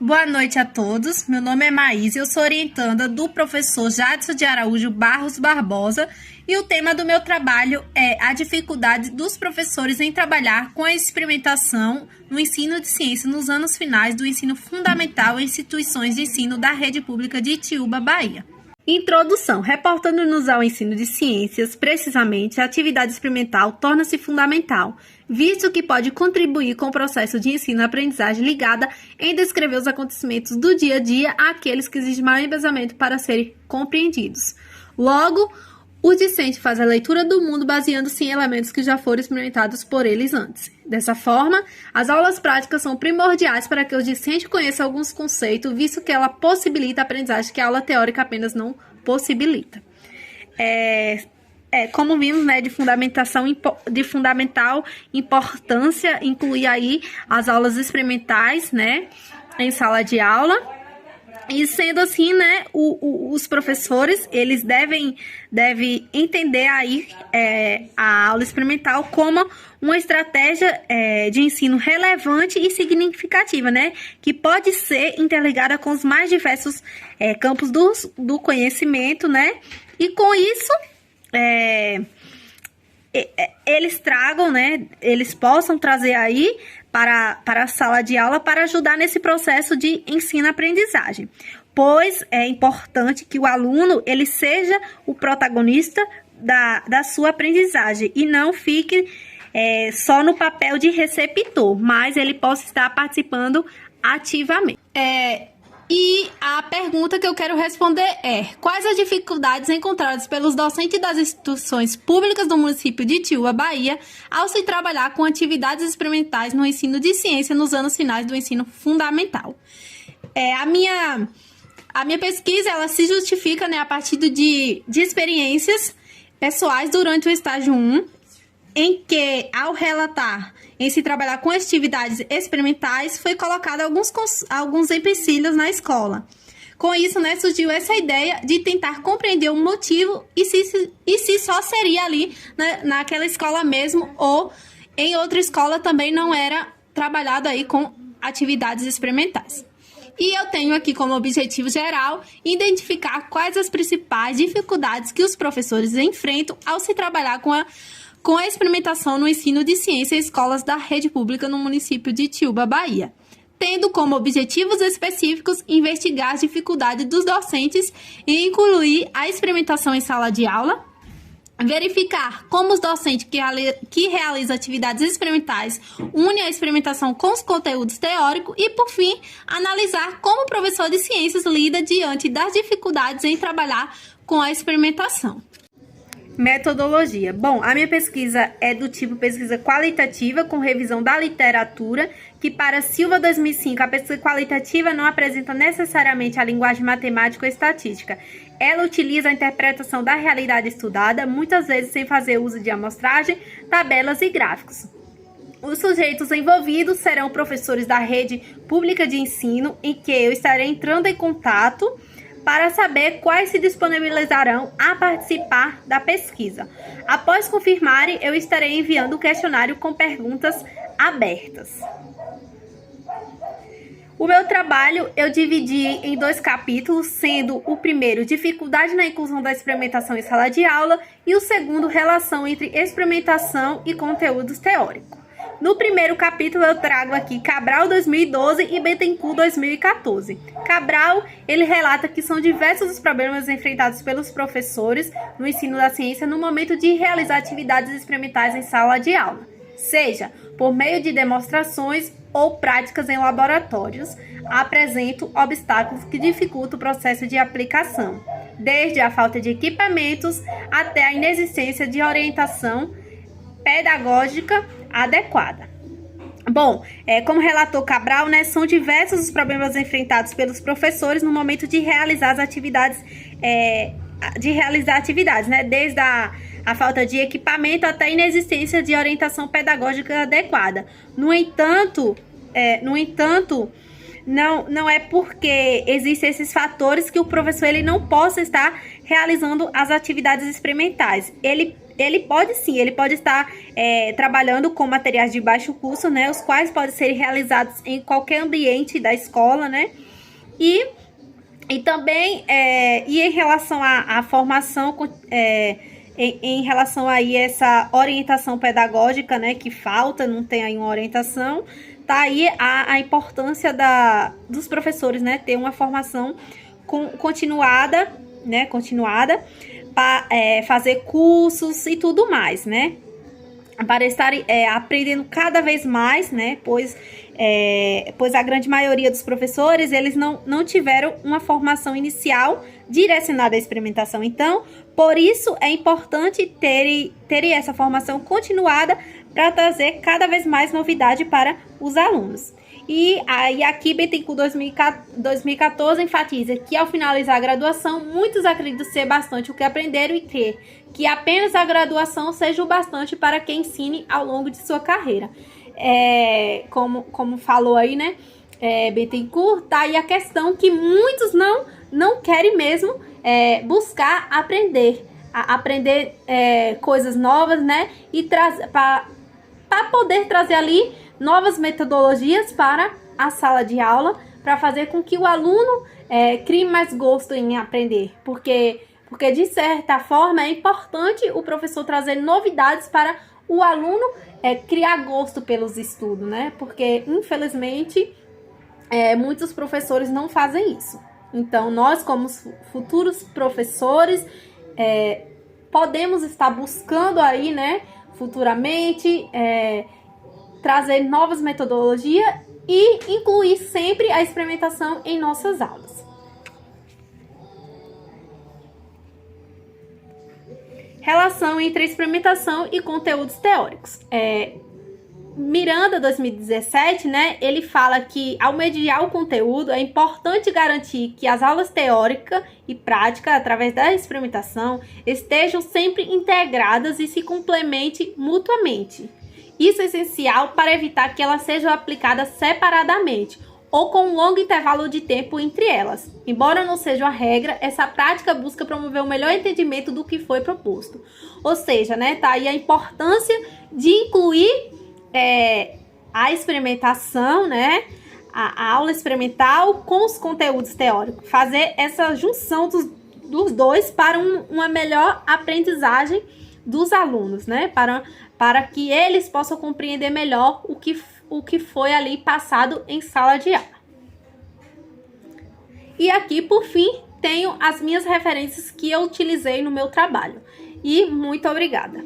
Boa noite a todos. Meu nome é Maís e eu sou orientanda do professor Jadson de Araújo Barros Barbosa e o tema do meu trabalho é a dificuldade dos professores em trabalhar com a experimentação no ensino de ciência nos anos finais do ensino fundamental em instituições de ensino da rede pública de Itiúba, Bahia. Introdução. Reportando-nos ao ensino de ciências, precisamente, a atividade experimental torna-se fundamental, visto que pode contribuir com o processo de ensino-aprendizagem ligada em descrever os acontecimentos do dia a dia àqueles que exigem maior embasamento para serem compreendidos. Logo, o discente faz a leitura do mundo baseando-se em elementos que já foram experimentados por eles antes. Dessa forma, as aulas práticas são primordiais para que o discente conheça alguns conceitos, visto que ela possibilita a aprendizagem que a aula teórica apenas não possibilita. Como vimos, de fundamental importância incluir aí as aulas experimentais, em sala de aula. E sendo assim, os professores, eles devem entender aí a aula experimental como uma estratégia de ensino relevante e significativa, que pode ser interligada com os mais diversos campos do conhecimento, e com isso, eles tragam, eles possam trazer aí para a sala de aula para ajudar nesse processo de ensino-aprendizagem, pois é importante que o aluno ele seja o protagonista da sua aprendizagem e não fique só no papel de receptor, mas ele possa estar participando ativamente. E a pergunta que eu quero responder é: quais as dificuldades encontradas pelos docentes das instituições públicas do município de Itiúba, Bahia, ao se trabalhar com atividades experimentais no ensino de ciência nos anos finais do ensino fundamental? A minha pesquisa ela se justifica a partir de experiências pessoais durante o estágio 1, em que, ao relatar em se trabalhar com atividades experimentais, foi colocado alguns empecilhos na escola. Com isso, surgiu essa ideia de tentar compreender o motivo e se só seria ali naquela escola mesmo ou em outra escola também não era trabalhado aí com atividades experimentais. E eu tenho aqui como objetivo geral identificar quais as principais dificuldades que os professores enfrentam ao se trabalhar com a experimentação no ensino de ciência em escolas da rede pública no município de Itiúba, Bahia, tendo como objetivos específicos investigar as dificuldades dos docentes e incluir a experimentação em sala de aula, verificar como os docentes que realizam atividades experimentais unem a experimentação com os conteúdos teóricos e, por fim, analisar como o professor de ciências lida diante das dificuldades em trabalhar com a experimentação. Metodologia. Bom, a minha pesquisa é do tipo pesquisa qualitativa, com revisão da literatura, que para Silva 2005, a pesquisa qualitativa não apresenta necessariamente a linguagem matemática ou estatística. Ela utiliza a interpretação da realidade estudada, muitas vezes sem fazer uso de amostragem, tabelas e gráficos. Os sujeitos envolvidos serão professores da rede pública de ensino, em que eu estarei entrando em contato para saber quais se disponibilizarão a participar da pesquisa. Após confirmarem, eu estarei enviando um questionário com perguntas abertas. O meu trabalho eu dividi em 2 capítulos, sendo o primeiro dificuldade na inclusão da experimentação em sala de aula e o segundo relação entre experimentação e conteúdos teóricos. No primeiro capítulo eu trago aqui Cabral 2012 e Bettencourt 2014. Cabral, ele relata que são diversos os problemas enfrentados pelos professores no ensino da ciência no momento de realizar atividades experimentais em sala de aula, seja por meio de demonstrações ou práticas em laboratórios, apresentam obstáculos que dificultam o processo de aplicação, desde a falta de equipamentos até a inexistência de orientação pedagógica adequada. Bom, como relatou Cabral, são diversos os problemas enfrentados pelos professores no momento de realizar as atividades, desde a falta de equipamento até a inexistência de orientação pedagógica adequada. No entanto, não é porque existem esses fatores que o professor ele não possa estar realizando as atividades experimentais. ele pode sim, ele pode estar trabalhando com materiais de baixo custo, né? Os quais podem ser realizados em qualquer ambiente da escola, né? E também, e em relação à formação, em relação aí a essa orientação pedagógica, né, que falta, não tem aí uma orientação, tá aí a importância dos professores, né, ter uma formação continuada, para fazer cursos e tudo mais, né, para estar aprendendo cada vez mais, né, pois a grande maioria dos professores, eles não tiveram uma formação inicial direcionada à experimentação. Então, por isso é importante ter essa formação continuada para trazer cada vez mais novidade para os alunos. E aí aqui Bittencourt 2014 enfatiza que ao finalizar a graduação, muitos acreditam ser bastante o que aprenderam e que apenas a graduação seja o bastante para que ensine ao longo de sua carreira. Como falou aí, né, Bittencourt, tá aí a questão que muitos não querem mesmo buscar aprender coisas novas, né, e para poder trazer ali novas metodologias para a sala de aula, para fazer com que o aluno crie mais gosto em aprender, porque de certa forma é importante o professor trazer novidades para o aluno criar gosto pelos estudos, né? Porque, infelizmente, muitos professores não fazem isso. Então, nós, como futuros professores, podemos estar buscando aí, né, futuramente, trazer novas metodologias e incluir sempre a experimentação em nossas aulas. Relação entre experimentação e conteúdos teóricos. Miranda, 2017, né, ele fala que ao mediar o conteúdo é importante garantir que as aulas teórica e prática, através da experimentação, estejam sempre integradas e se complementem mutuamente. Isso é essencial para evitar que elas sejam aplicadas separadamente ou com um longo intervalo de tempo entre elas. Embora não seja uma regra, essa prática busca promover o melhor entendimento do que foi proposto. Ou seja, né, tá aí a importância de incluir a experimentação, né, a aula experimental com os conteúdos teóricos. Fazer essa junção dos dois para uma melhor aprendizagem dos alunos, né, para que eles possam compreender melhor o que foi ali passado em sala de aula. E aqui, por fim, tenho as minhas referências que eu utilizei no meu trabalho. E muito obrigada!